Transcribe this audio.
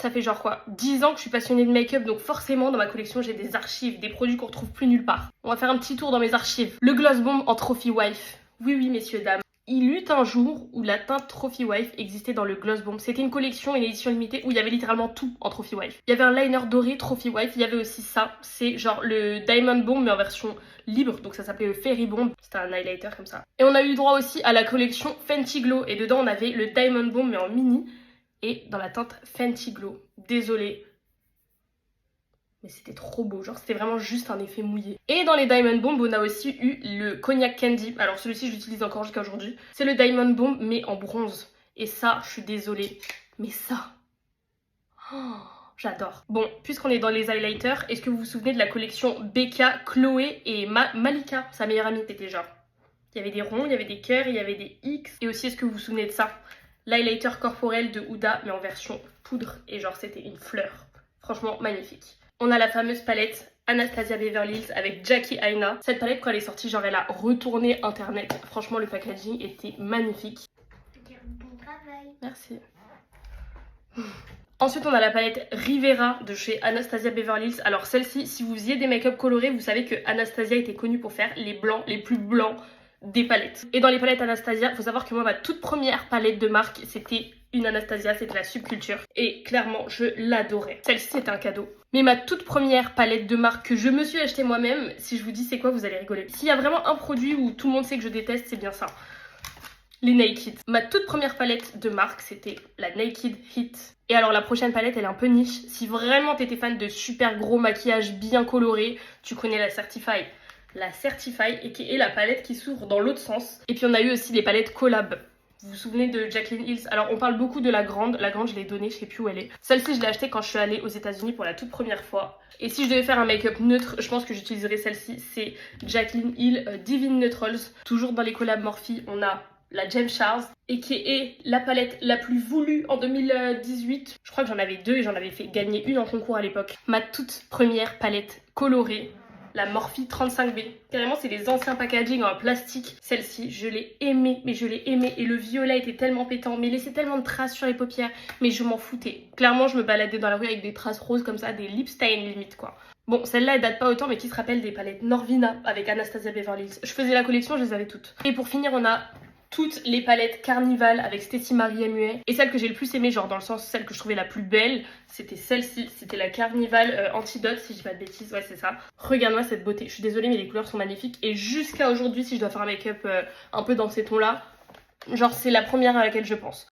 Ça fait genre quoi, 10 ans que je suis passionnée de make-up, donc forcément dans ma collection j'ai des archives, des produits qu'on retrouve plus nulle part. On va faire un petit tour dans mes archives. Le Gloss Bomb en Trophy Wife. Oui oui messieurs dames. Il eut un jour où la teinte Trophy Wife existait dans le Gloss Bomb. C'était une collection, une édition limitée où il y avait littéralement tout en Trophy Wife. Il y avait un liner doré Trophy Wife, il y avait aussi ça. C'est genre le Diamond Bomb mais en version libre, donc ça s'appelait le Fairy Bomb. C'était un highlighter comme ça. Et on a eu droit aussi à la collection Fenty Glow et dedans on avait le Diamond Bomb mais en mini et dans la teinte Fenty Glow. Désolée. Mais c'était trop beau, genre c'était vraiment juste un effet mouillé. Et dans les Diamond Bomb, on a aussi eu le Cognac Candy. Alors celui-ci, je l'utilise encore jusqu'à aujourd'hui. C'est le Diamond Bomb, mais en bronze. Et ça, je suis désolée, mais ça... Oh, j'adore. Bon, puisqu'on est dans les highlighters, est-ce que vous vous souvenez de la collection Becca, Chloé et Malika, sa meilleure amie, était genre... Il y avait des ronds, il y avait des cœurs, il y avait des X. Et aussi, est-ce que vous vous souvenez de ça? L'highlighter corporel de Huda, mais en version poudre. Et genre, c'était une fleur. Franchement, magnifique. On a la fameuse palette Anastasia Beverly Hills avec Jackie Aina. Cette palette, quand elle est sortie, genre elle a retourné internet. Franchement, le packaging était magnifique. Bon travail. Merci. Ensuite, on a la palette Rivera de chez Anastasia Beverly Hills. Alors celle-ci, si vous faisiez des make-up colorés, vous savez que Anastasia était connue pour faire les blancs les plus blancs des palettes. Et dans les palettes Anastasia, faut savoir que moi, ma toute première palette de marque, c'était une Anastasia, c'était la Subculture. Et clairement, je l'adorais. Celle-ci, c'était un cadeau. Mais ma toute première palette de marque que je me suis achetée moi-même, si je vous dis c'est quoi, vous allez rigoler. S'il y a vraiment un produit où tout le monde sait que je déteste, c'est bien ça. Les Naked. Ma toute première palette de marque, c'était la Naked Hit. Et alors la prochaine palette, elle est un peu niche. Si vraiment t'étais fan de super gros maquillage bien coloré, tu connais la Certify. La Certify, et qui est la palette qui s'ouvre dans l'autre sens. Et puis on a eu aussi les palettes collab. Vous vous souvenez de Jaclyn Hills? Alors on parle beaucoup de la grande. La grande, je l'ai donnée, je sais plus où elle est. Celle-ci, je l'ai achetée quand je suis allée aux États-Unis pour la toute première fois. Et si je devais faire un make-up neutre, je pense que j'utiliserais celle-ci. C'est Jaclyn Hill Divine Neutrals. Toujours dans les collabs Morphe, on a la James Charles, et qui est la palette la plus voulue en 2018. Je crois que j'en avais deux et j'en avais fait gagner une en concours à l'époque. Ma toute première palette colorée, la Morphe 35B. Carrément, c'est les anciens packaging en plastique. Celle-ci, je l'ai aimée, mais je l'ai aimée. Et le violet était tellement pétant, mais il laissait tellement de traces sur les paupières. Mais je m'en foutais. Clairement, je me baladais dans la rue avec des traces roses comme ça, des lip stains limite quoi. Bon, celle-là, elle date pas autant, mais qui se rappelle des palettes Norvina avec Anastasia Beverly Hills. Je faisais la collection, je les avais toutes. Et pour finir, on a toutes les palettes Carnival avec Stacy Marie MUA. Et celle que j'ai le plus aimée, genre dans le sens celle que je trouvais la plus belle, c'était celle-ci. C'était la Carnival Antidote, si je dis pas de bêtises. Ouais, c'est ça. Regarde-moi cette beauté. Je suis désolée, mais les couleurs sont magnifiques. Et jusqu'à aujourd'hui, si je dois faire un make-up un peu dans ces tons-là, genre c'est la première à laquelle je pense.